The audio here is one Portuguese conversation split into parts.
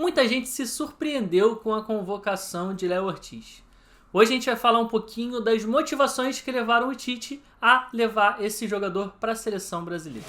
Muita gente se surpreendeu com a convocação de Léo Ortiz. Hoje a gente vai falar um pouquinho das motivações que levaram o Tite a levar esse jogador para a seleção brasileira.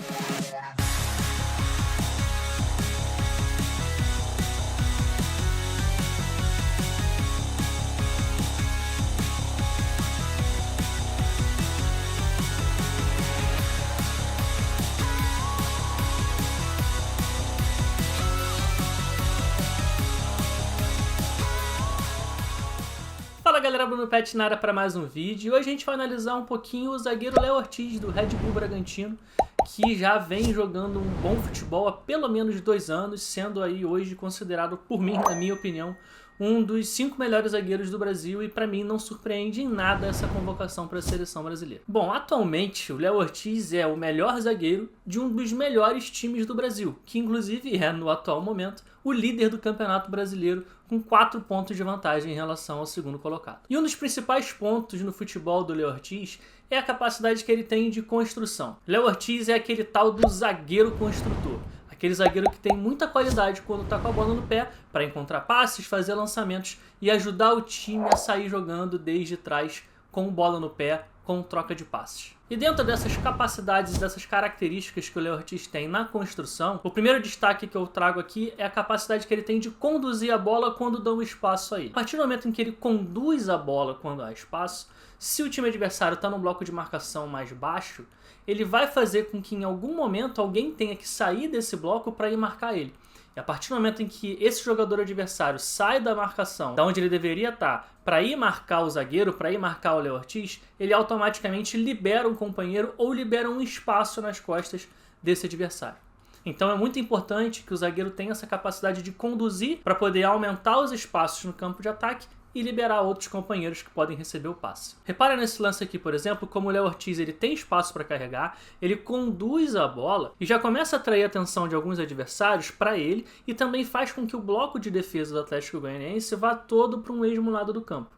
Fala galera, Bruno Pet na área para mais um vídeo. E hoje a gente vai analisar um pouquinho o zagueiro Léo Ortiz do Red Bull Bragantino, que já vem jogando um bom futebol há pelo menos 2 anos, sendo aí hoje considerado por mim, na minha opinião, um dos 5 melhores zagueiros do Brasil, e para mim não surpreende em nada essa convocação para a seleção brasileira. Bom, atualmente o Léo Ortiz é o melhor zagueiro de um dos melhores times do Brasil, que inclusive é, no atual momento, o líder do Campeonato Brasileiro, com 4 pontos de vantagem em relação ao segundo colocado. E um dos principais pontos no futebol do Léo Ortiz é a capacidade que ele tem de construção. Léo Ortiz é aquele tal do zagueiro construtor. Aquele zagueiro que tem muita qualidade quando está com a bola no pé para encontrar passes, fazer lançamentos e ajudar o time a sair jogando desde trás com bola no pé, com troca de passes. E dentro dessas capacidades e dessas características que o Léo Ortiz tem na construção, o primeiro destaque que eu trago aqui é a capacidade que ele tem de conduzir a bola quando dão espaço a ele. A partir do momento em que ele conduz a bola quando há espaço, se o time adversário está num bloco de marcação mais baixo, ele vai fazer com que em algum momento alguém tenha que sair desse bloco para ir marcar ele. E a partir do momento em que esse jogador adversário sai da marcação, da onde ele deveria estar, para ir marcar o zagueiro, para ir marcar o Léo Ortiz, ele automaticamente libera um companheiro ou libera um espaço nas costas desse adversário. Então é muito importante que o zagueiro tenha essa capacidade de conduzir para poder aumentar os espaços no campo de ataque e liberar outros companheiros que podem receber o passe. Repara nesse lance aqui, por exemplo, como o Léo Ortiz ele tem espaço para carregar, ele conduz a bola e já começa a atrair a atenção de alguns adversários para ele e também faz com que o bloco de defesa do Atlético Goianiense vá todo para um mesmo lado do campo.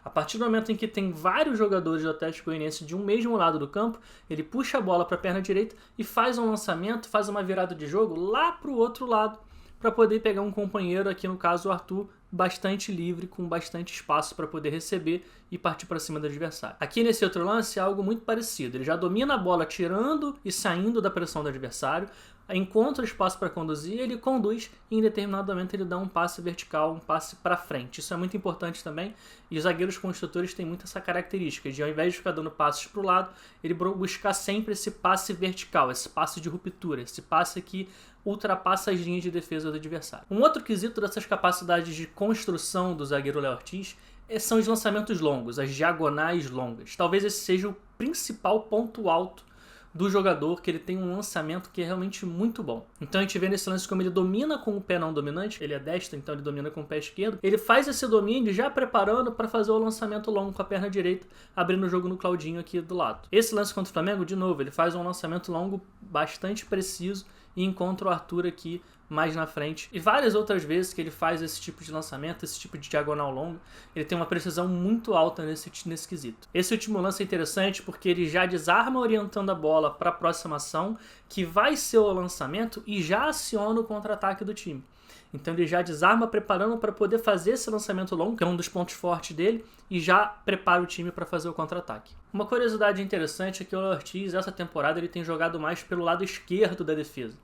A partir do momento em que tem vários jogadores do Atlético Goianiense de um mesmo lado do campo, ele puxa a bola para a perna direita e faz um lançamento, faz uma virada de jogo lá para o outro lado, para poder pegar um companheiro, aqui no caso o Arthur, bastante livre, com bastante espaço para poder receber e partir para cima do adversário. Aqui nesse outro lance é algo muito parecido. Ele já domina a bola tirando e saindo da pressão do adversário, encontra espaço para conduzir, ele conduz e em determinado momento ele dá um passe vertical, um passe para frente. Isso é muito importante também, e os zagueiros construtores têm muito essa característica de, ao invés de ficar dando passes para o lado, ele buscar sempre esse passe vertical, esse passe de ruptura, esse passe que ultrapassa as linhas de defesa do adversário. Um outro quesito dessas capacidades de construção do zagueiro Léo Ortiz são os lançamentos longos, as diagonais longas. Talvez esse seja o principal ponto alto do jogador, que ele tem um lançamento que é realmente muito bom. Então a gente vê nesse lance como ele domina com o pé não dominante, ele é destro, então ele domina com o pé esquerdo, ele faz esse domínio já preparando para fazer o lançamento longo com a perna direita, abrindo o jogo no Claudinho aqui do lado. Esse lance contra o Flamengo, de novo, ele faz um lançamento longo bastante preciso e encontra o Arthur aqui mais na frente. E várias outras vezes que ele faz esse tipo de lançamento, esse tipo de diagonal longa, ele tem uma precisão muito alta nesse quesito. Esse último lance é interessante porque ele já desarma orientando a bola para a próxima ação, que vai ser o lançamento, e já aciona o contra-ataque do time. Então ele já desarma preparando para poder fazer esse lançamento longo, que é um dos pontos fortes dele, e já prepara o time para fazer o contra-ataque. Uma curiosidade interessante é que o Léo Ortiz, essa temporada, ele tem jogado mais pelo lado esquerdo da defesa.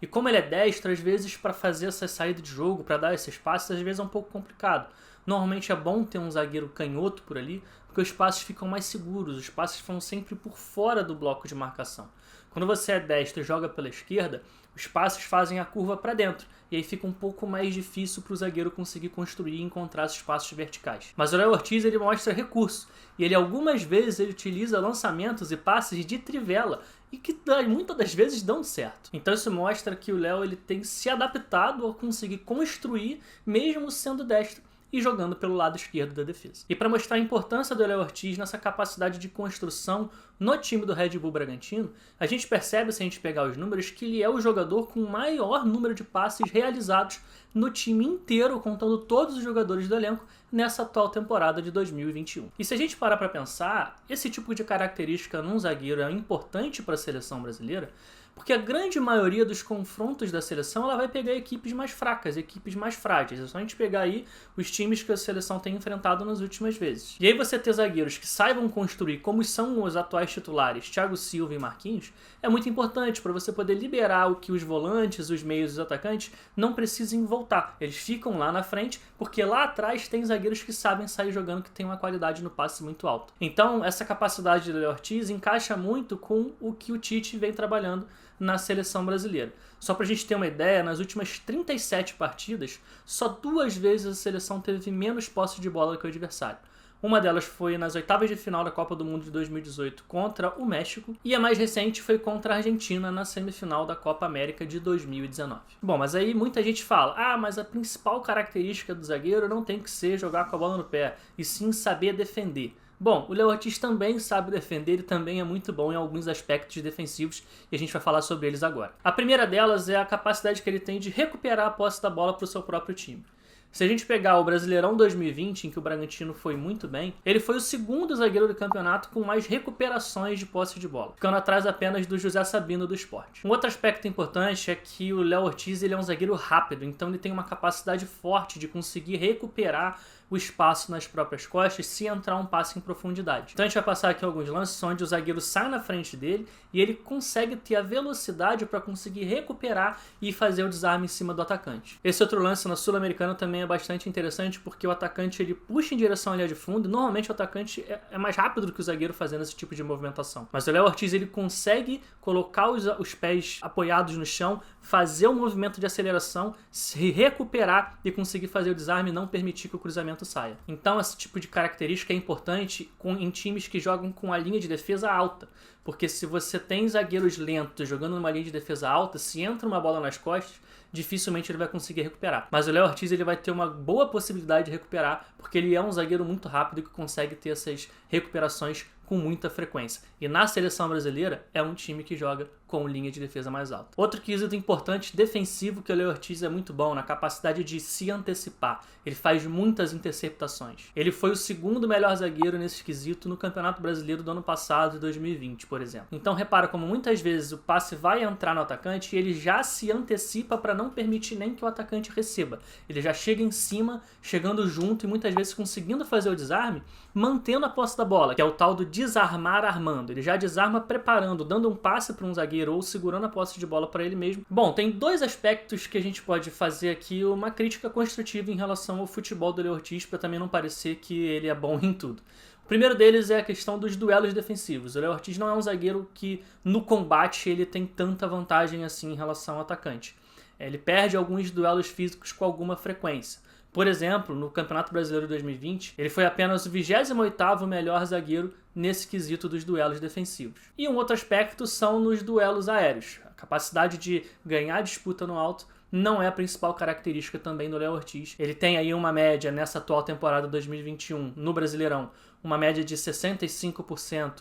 E como ele é destro, às vezes para fazer essa saída de jogo, para dar esses passes, às vezes é um pouco complicado. Normalmente é bom ter um zagueiro canhoto por ali, porque os passes ficam mais seguros, os passes vão sempre por fora do bloco de marcação. Quando você é destro e joga pela esquerda, os passes fazem a curva para dentro, e aí fica um pouco mais difícil para o zagueiro conseguir construir e encontrar esses passos verticais. Mas o Léo Ortiz ele mostra recurso, e ele algumas vezes ele utiliza lançamentos e passes de trivela, e que muitas das vezes dão certo. Então isso mostra que o Léo ele tem se adaptado a conseguir construir, mesmo sendo destro, e jogando pelo lado esquerdo da defesa. E para mostrar a importância do Léo Ortiz nessa capacidade de construção no time do Red Bull Bragantino, a gente percebe, se a gente pegar os números, que ele é o jogador com o maior número de passes realizados no time inteiro, contando todos os jogadores do elenco, nessa atual temporada de 2021. E se a gente parar para pensar, esse tipo de característica num zagueiro é importante para a seleção brasileira, Porque a grande maioria dos confrontos da seleção ela vai pegar equipes mais fracas, equipes mais frágeis. É só a gente pegar aí os times que a seleção tem enfrentado nas últimas vezes. E aí você ter zagueiros que saibam construir como são os atuais titulares, Thiago Silva e Marquinhos, é muito importante para você poder liberar o que os volantes, os meios e os atacantes não precisem voltar. Eles ficam lá na frente porque lá atrás tem zagueiros que sabem sair jogando, que tem uma qualidade no passe muito alta. Então essa capacidade do Léo Ortiz encaixa muito com o que o Tite vem trabalhando na seleção brasileira. Só pra gente ter uma ideia, nas últimas 37 partidas, só 2 vezes a seleção teve menos posse de bola que o adversário. Uma delas foi nas oitavas de final da Copa do Mundo de 2018 contra o México, e a mais recente foi contra a Argentina na semifinal da Copa América de 2019. Bom, mas aí muita gente fala, mas a principal característica do zagueiro não tem que ser jogar com a bola no pé, e sim saber defender. Bom, o Léo Ortiz também sabe defender, ele também é muito bom em alguns aspectos defensivos e a gente vai falar sobre eles agora. A primeira delas é a capacidade que ele tem de recuperar a posse da bola para o seu próprio time. Se a gente pegar o Brasileirão 2020, em que o Bragantino foi muito bem, ele foi o segundo zagueiro do campeonato com mais recuperações de posse de bola, ficando atrás apenas do José Sabino do Sport. Um outro aspecto importante é que o Léo Ortiz ele é um zagueiro rápido, então ele tem uma capacidade forte de conseguir recuperar o espaço nas próprias costas se entrar um passe em profundidade. Então a gente vai passar aqui alguns lances onde o zagueiro sai na frente dele e ele consegue ter a velocidade para conseguir recuperar e fazer o desarme em cima do atacante. Esse outro lance na Sul-Americana também é bastante interessante porque o atacante ele puxa em direção à linha de fundo e normalmente o atacante é mais rápido do que o zagueiro fazendo esse tipo de movimentação. Mas o Léo Ortiz ele consegue colocar os pés apoiados no chão, fazer um movimento de aceleração, se recuperar e conseguir fazer o desarme e não permitir que o cruzamento saia. Então esse tipo de característica é importante em times que jogam com a linha de defesa alta, porque se você tem zagueiros lentos jogando numa linha de defesa alta, se entra uma bola nas costas, dificilmente ele vai conseguir recuperar. Mas o Léo Ortiz ele vai ter uma boa possibilidade de recuperar, porque ele é um zagueiro muito rápido que consegue ter essas recuperações com muita frequência. E na seleção brasileira é um time que joga com linha de defesa mais alta. Outro quesito importante defensivo que o Léo Ortiz é muito bom, na capacidade de se antecipar. Ele faz muitas interceptações. Ele foi o segundo melhor zagueiro nesse quesito no Campeonato Brasileiro do ano passado, de 2020, por exemplo. Então repara como muitas vezes o passe vai entrar no atacante e ele já se antecipa para não permitir nem que o atacante receba. Ele já chega em cima, chegando junto e muitas vezes conseguindo fazer o desarme, mantendo a posse da bola, que é o tal do desarmar armando. Ele já desarma preparando, dando um passe para um zagueiro ou segurando a posse de bola para ele mesmo. Bom, tem 2 aspectos que a gente pode fazer aqui uma crítica construtiva em relação ao futebol do Léo Ortiz, para também não parecer que ele é bom em tudo. O primeiro deles é a questão dos duelos defensivos. O Léo Ortiz não é um zagueiro que no combate ele tem tanta vantagem assim em relação ao atacante. Ele perde alguns duelos físicos com alguma frequência. Por exemplo, no Campeonato Brasileiro de 2020, ele foi apenas o 28º melhor zagueiro nesse quesito dos duelos defensivos. E um outro aspecto são nos duelos aéreos. A capacidade de ganhar disputa no alto não é a principal característica também do Léo Ortiz. Ele tem aí uma média nessa atual temporada 2021 no Brasileirão, uma média de 65%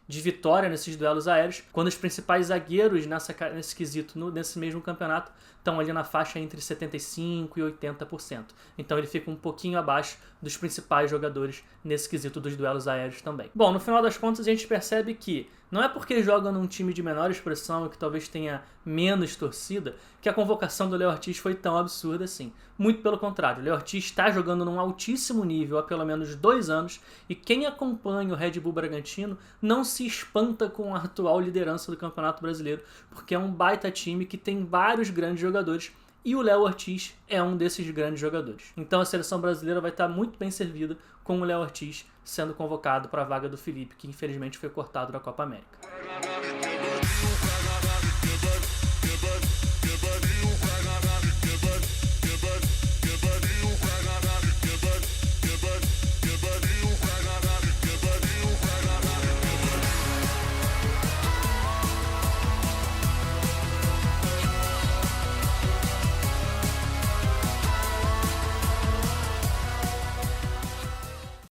de vitória nesses duelos aéreos, quando os principais zagueiros nesse quesito, nesse mesmo campeonato, estão ali na faixa entre 75% e 80%. Então ele fica um pouquinho abaixo dos principais jogadores nesse quesito dos duelos aéreos também. Bom, no final das contas a gente percebe que não é porque joga num time de menor expressão e que talvez tenha menos torcida que a convocação do Léo Ortiz foi tão absurda assim. Muito pelo contrário, o Léo Ortiz está jogando num altíssimo nível há pelo menos 2 anos e quem acompanha o Red Bull Bragantino não se espanta com a atual liderança do Campeonato Brasileiro, porque é um baita time que tem vários grandes jogadores e o Léo Ortiz é um desses grandes jogadores. Então a seleção brasileira vai estar muito bem servida com o Léo Ortiz sendo convocado para a vaga do Felipe, que infelizmente foi cortado da Copa América.